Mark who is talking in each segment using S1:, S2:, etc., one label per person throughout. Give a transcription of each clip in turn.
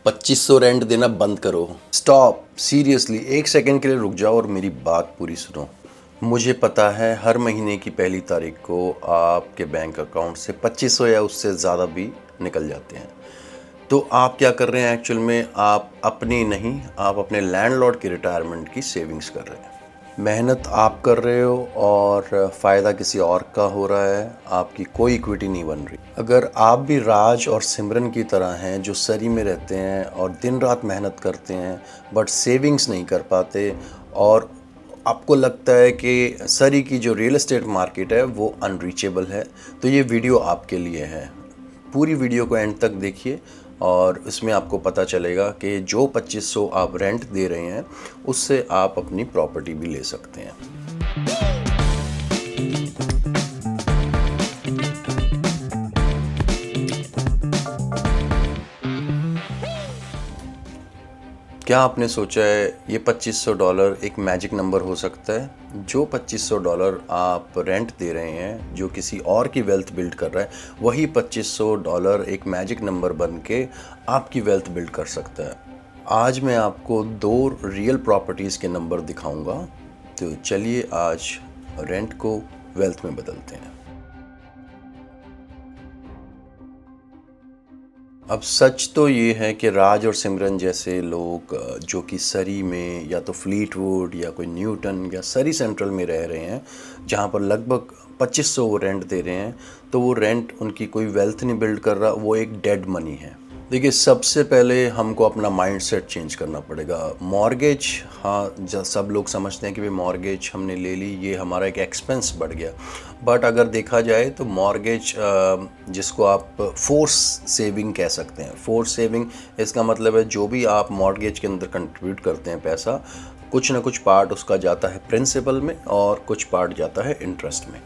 S1: 2500 rent देना बंद करो। स्टॉप, सीरियसली एक सेकंड के लिए रुक जाओ और मेरी बात पूरी सुनो। मुझे पता है हर महीने की पहली तारीख को आपके बैंक अकाउंट से 2500 या उससे ज़्यादा भी निकल जाते हैं। तो आप क्या कर रहे हैं एक्चुअल में, आप अपनी नहीं, आप अपने लैंडलॉर्ड की रिटायरमेंट की सेविंग्स कर रहे हैं। मेहनत आप कर रहे हो और फ़ायदा किसी और का हो रहा है, आपकी कोई इक्विटी नहीं बन रही। अगर आप भी राज और सिमरन की तरह हैं जो सरी में रहते हैं और दिन रात मेहनत करते हैं बट सेविंग्स नहीं कर पाते, और आपको लगता है कि सरी की जो रियल एस्टेट मार्केट है वो अनरीचेबल है, तो ये वीडियो आपके लिए है। पूरी वीडियो को एंड तक देखिए और इसमें आपको पता चलेगा कि जो 2500 आप रेंट दे रहे हैं उससे आप अपनी प्रॉपर्टी भी ले सकते हैं। क्या आपने सोचा है ये $2500 एक मैजिक नंबर हो सकता है? जो $2500 आप रेंट दे रहे हैं जो किसी और की वेल्थ बिल्ड कर रहा है, वही $2500 एक मैजिक नंबर बन के आपकी वेल्थ बिल्ड कर सकता है। आज मैं आपको 2 रियल प्रॉपर्टीज़ के नंबर दिखाऊंगा, तो चलिए आज रेंट को वेल्थ में बदलते हैं। अब सच तो ये है कि राज और सिमरन जैसे लोग जो कि सरी में या तो फ्लीटवुड या कोई न्यूटन या सरी सेंट्रल में रह रहे हैं, जहाँ पर लगभग 2500 वो रेंट दे रहे हैं, तो वो रेंट उनकी कोई वेल्थ नहीं बिल्ड कर रहा, वो एक डेड मनी है। देखिए, सबसे पहले हमको अपना माइंडसेट चेंज करना पड़ेगा। मॉर्गेज, हाँ, सब लोग समझते हैं कि भाई मॉर्गेज हमने ले ली, ये हमारा एक एक्सपेंस बढ़ गया, बट अगर देखा जाए तो मॉर्गेज, जिसको आप फोर्स सेविंग कह सकते हैं, फोर्स सेविंग इसका मतलब है जो भी आप मॉर्गेज के अंदर कंट्रीब्यूट करते हैं पैसा, कुछ ना कुछ पार्ट उसका जाता है प्रिंसिपल में और कुछ पार्ट जाता है इंटरेस्ट में।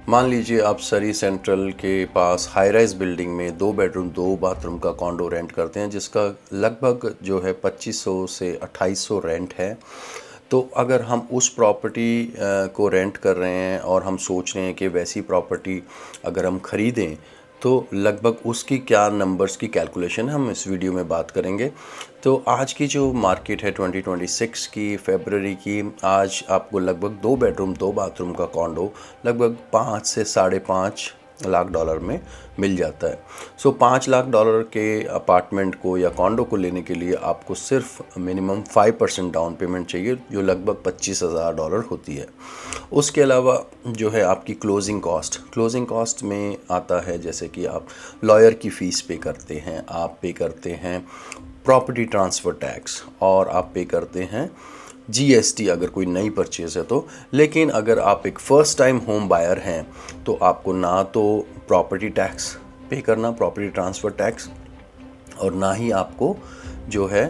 S1: मान लीजिए आप सरी सेंट्रल के पास हाई राइज बिल्डिंग में 2 बेडरूम 2 बाथरूम का कॉन्डो रेंट करते हैं, जिसका लगभग जो है 2500 से 2800 रेंट है। तो अगर हम उस प्रॉपर्टी को रेंट कर रहे हैं और हम सोच रहे हैं कि वैसी प्रॉपर्टी अगर हम ख़रीदें तो लगभग उसकी क्या नंबर्स की कैलकुलेशन हम इस वीडियो में बात करेंगे। तो आज की जो मार्केट है 2026 की फरवरी की, आज आपको लगभग 2 बेडरूम 2 बाथरूम का कॉन्डो लगभग 5 से $5.5 लाख में मिल जाता है। सो $5 लाख के अपार्टमेंट को या कॉन्डो को लेने के लिए आपको सिर्फ मिनिमम 5% डाउन पेमेंट चाहिए, जो लगभग $25,000 होती है। उसके अलावा जो है आपकी क्लोजिंग कॉस्ट में आता है, जैसे कि आप लॉयर की फ़ीस पे करते हैं, आप पे करते हैं प्रॉपर्टी ट्रांसफ़र टैक्स, और आप पे करते हैं GST अगर कोई नई परचेज़ है तो। लेकिन अगर आप एक फ़र्स्ट टाइम होम बायर हैं तो आपको ना तो प्रॉपर्टी टैक्स पे करना, प्रॉपर्टी ट्रांसफ़र टैक्स, और ना ही आपको जो है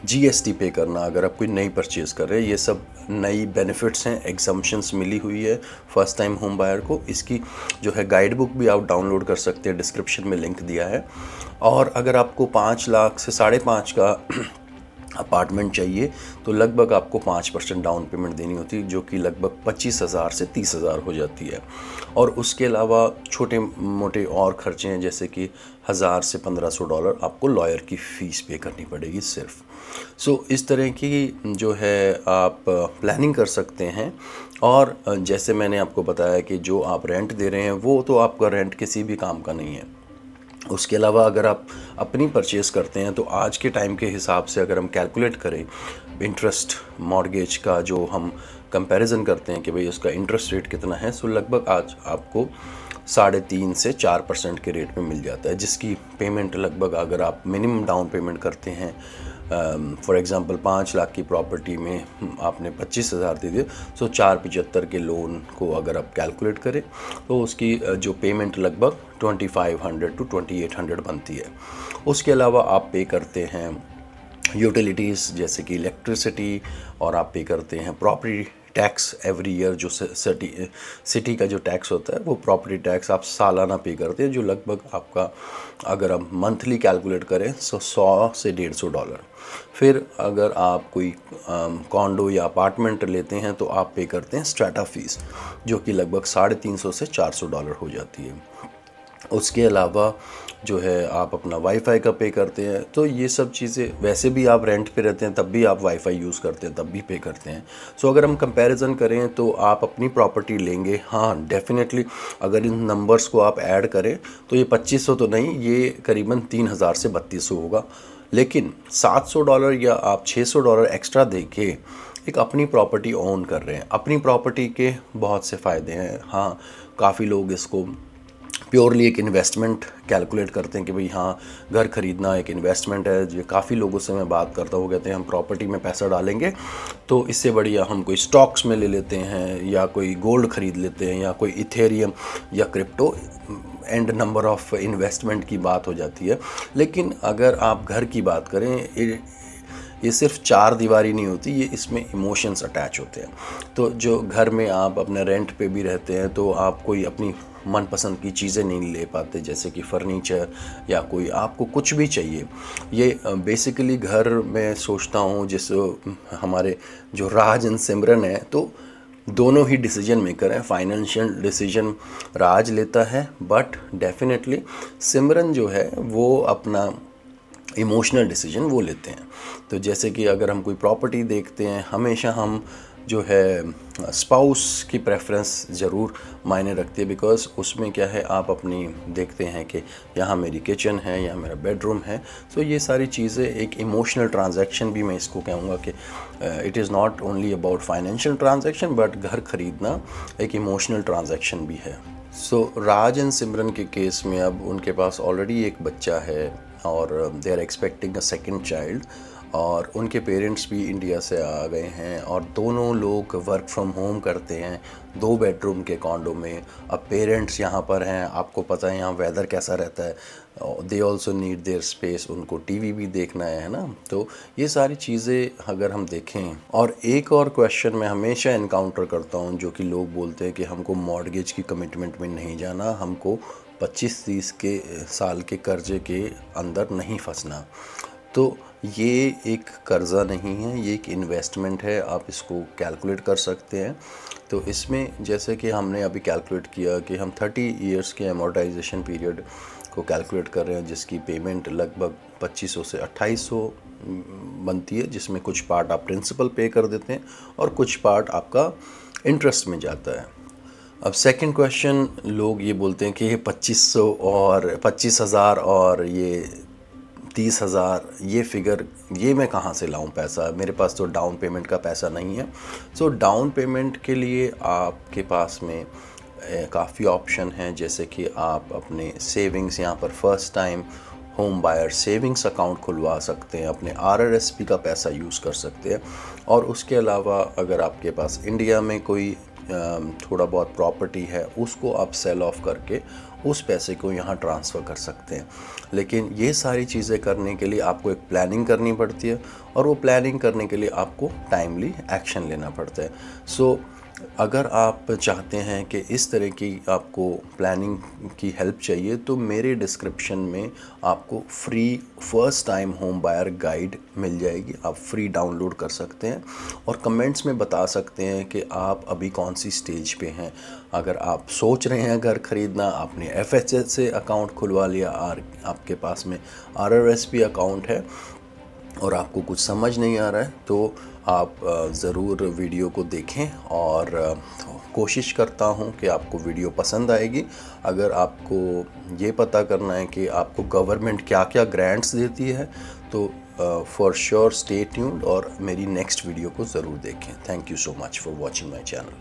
S1: GST पे करना अगर आप कोई नई परचेज़ कर रहे हैं। ये सब नई बेनिफिट्स हैं, एग्जम्पशंस मिली हुई है फ़र्स्ट टाइम होम बायर को। इसकी जो है गाइड बुक भी आप डाउनलोड कर सकते हैं, डिस्क्रिप्शन में लिंक दिया है। और अगर आपको 5 लाख से 5.5 का अपार्टमेंट चाहिए तो लगभग आपको 5% डाउन पेमेंट देनी होती है, जो कि लगभग 25,000 से 30,000 हो जाती है। और उसके अलावा छोटे मोटे और खर्चे हैं, जैसे कि $1000 से $1500 आपको लॉयर की फ़ीस पे करनी पड़ेगी सिर्फ। सो इस तरह की जो है आप प्लानिंग कर सकते हैं। और जैसे मैंने आपको बताया कि जो आप रेंट दे रहे हैं वो तो आपका रेंट किसी भी काम का नहीं है। उसके अलावा अगर आप अपनी परचेज़ करते हैं तो आज के टाइम के हिसाब से अगर हम कैलकुलेट करें इंटरेस्ट मॉर्गेज का, जो हम कंपैरिजन करते हैं कि भाई उसका इंटरेस्ट रेट कितना है, सो लगभग आज आपको 3.5 से 4% के रेट में मिल जाता है, जिसकी पेमेंट लगभग अगर आप मिनिमम डाउन पेमेंट करते हैं, फॉर एग्ज़ाम्पल 5 लाख की प्रॉपर्टी में आपने 25,000 दे दिए, सो 475 के लोन को अगर आप कैलकुलेट करें तो उसकी जो पेमेंट लगभग 2500 टू 2800 बनती है। उसके अलावा आप पे करते हैं यूटिलिटीज़ जैसे कि इलेक्ट्रिसिटी, और आप पे करते हैं प्रॉपर्टी टैक्स एवरी ईयर जो सिटी का जो टैक्स होता है वो प्रॉपर्टी टैक्स आप सालाना पे करते हैं, जो लगभग आपका अगर हम मंथली कैलकुलेट करें तो 100 से $150। फिर अगर आप कोई कॉन्डो या अपार्टमेंट लेते हैं तो आप पे करते हैं स्ट्रैटा फीस, जो कि लगभग $350 से $400 हो जाती है। उसके अलावा जो है आप अपना वाईफाई का पे करते हैं। तो ये सब चीज़ें, वैसे भी आप रेंट पे रहते हैं तब भी आप वाईफाई यूज़ करते हैं तब भी पे करते हैं। सो अगर हम कंपैरिजन करें तो आप अपनी प्रॉपर्टी लेंगे, हाँ डेफिनेटली अगर इन नंबर्स को आप ऐड करें तो ये 2500 तो नहीं, ये करीबन 3000 से 3200 होगा। लेकिन $700 या आप $600 एक्स्ट्रा दे के एक अपनी प्रॉपर्टी ओन कर रहे हैं। अपनी प्रॉपर्टी के बहुत से फ़ायदे हैं। हाँ, काफ़ी लोग इसको प्योरली एक इन्वेस्टमेंट कैलकुलेट करते हैं कि भाई हाँ, घर ख़रीदना एक इन्वेस्टमेंट है। जो काफ़ी लोगों से मैं बात करता हूँ, कहते हैं हम प्रॉपर्टी में पैसा डालेंगे तो इससे बढ़िया हम कोई स्टॉक्स में ले लेते हैं या कोई गोल्ड ख़रीद लेते हैं या कोई इथेरियम या crypto, and number of investment की बात हो जाती है। लेकिन अगर आप घर की बात करें, ये सिर्फ चार दीवारी नहीं होती, ये इसमें इमोशंस अटैच होते हैं। तो जो घर में आप अपने रेंट पे भी रहते हैं तो आप कोई अपनी मनपसंद की चीज़ें नहीं ले पाते, जैसे कि फ़र्नीचर या कोई आपको कुछ भी चाहिए। ये बेसिकली घर में सोचता हूँ, जिस हमारे जो राज एंड सिमरन है, तो दोनों ही डिसीजन मेकर हैं। फाइनेंशियल डिसीजन राज लेता है, बट डेफिनेटली सिमरन जो है वो अपना इमोशनल डिसीजन वो लेते हैं। तो जैसे कि अगर हम कोई प्रॉपर्टी देखते हैं, हमेशा हम जो है स्पाउस की प्रेफरेंस ज़रूर मायने रखती है, बिकॉज़ उसमें क्या है, आप अपनी देखते हैं कि यहाँ मेरी किचन है, यहाँ मेरा बेडरूम है। तो ये सारी चीज़ें एक इमोशनल ट्रांजैक्शन भी मैं इसको कहूँगा कि it is not only about financial transaction, but घर ख़रीदना एक इमोशनल ट्रांजैक्शन भी है। सो राज एंड सिमरन के केस में अब उनके पास ऑलरेडी एक बच्चा है और they are expecting a second child, और उनके पेरेंट्स भी इंडिया से आ गए हैं और दोनों लोग वर्क फ्रॉम होम करते हैं 2 बेडरूम के कॉन्डो में। अब पेरेंट्स यहाँ पर हैं, आपको पता है यहाँ वेदर कैसा रहता है, they also need their space, उनको टीवी भी देखना है ना। तो ये सारी चीज़ें अगर हम देखें, और एक और क्वेश्चन मैं हमेशा इनकाउंटर करता हूँ जो कि लोग बोलते हैं कि हमको मॉर्गेज की कमिटमेंट में नहीं जाना, हमको 25-30 के साल के कर्जे के अंदर नहीं फंसना। तो ये एक कर्ज़ा नहीं है, ये एक इन्वेस्टमेंट है, आप इसको कैलकुलेट कर सकते हैं। तो इसमें जैसे कि हमने अभी कैलकुलेट किया कि हम 30 इयर्स के अमोर्टाइजेशन पीरियड को कैलकुलेट कर रहे हैं, जिसकी पेमेंट लगभग 2500 से 2800 बनती है, जिसमें कुछ पार्ट आप प्रिंसिपल पे कर देते हैं और कुछ पार्ट आपका इंटरेस्ट में जाता है। अब सेकंड क्वेश्चन, लोग ये बोलते हैं कि ये 2500 और 25,000 और ये 30,000, ये फिगर ये मैं कहाँ से लाऊं पैसा, मेरे पास तो डाउन पेमेंट का पैसा नहीं है। सो डाउन पेमेंट के लिए आपके पास में काफ़ी ऑप्शन हैं, जैसे कि आप अपने सेविंग्स यहाँ पर first time home buyer savings account खुलवा सकते हैं, अपने RRSP का पैसा यूज़ कर सकते हैं। और उसके अलावा अगर आपके पास इंडिया में कोई थोड़ा बहुत प्रॉपर्टी है, उसको आप सेल ऑफ करके उस पैसे को यहाँ ट्रांसफ़र कर सकते हैं। लेकिन ये सारी चीज़ें करने के लिए आपको एक प्लानिंग करनी पड़ती है, और वो प्लानिंग करने के लिए आपको टाइमली एक्शन लेना पड़ता है। सो अगर आप चाहते हैं कि इस तरह की आपको प्लानिंग की हेल्प चाहिए, तो मेरे डिस्क्रिप्शन में आपको free first time home buyer guide मिल जाएगी, आप फ्री डाउनलोड कर सकते हैं और कमेंट्स में बता सकते हैं कि आप अभी कौन सी स्टेज पे हैं। अगर आप सोच रहे हैं घर ख़रीदना, आपने FHA से अकाउंट खुलवा लिया और आपके पास में RRSP अकाउंट है और आपको कुछ समझ नहीं आ रहा है, तो आप ज़रूर वीडियो को देखें, और कोशिश करता हूं कि आपको वीडियो पसंद आएगी। अगर आपको ये पता करना है कि आपको गवर्नमेंट क्या क्या ग्रांट्स देती है, तो फॉर श्योर स्टे ट्यून्ड और मेरी नेक्स्ट वीडियो को ज़रूर देखें। Thank you so much for watching my channel.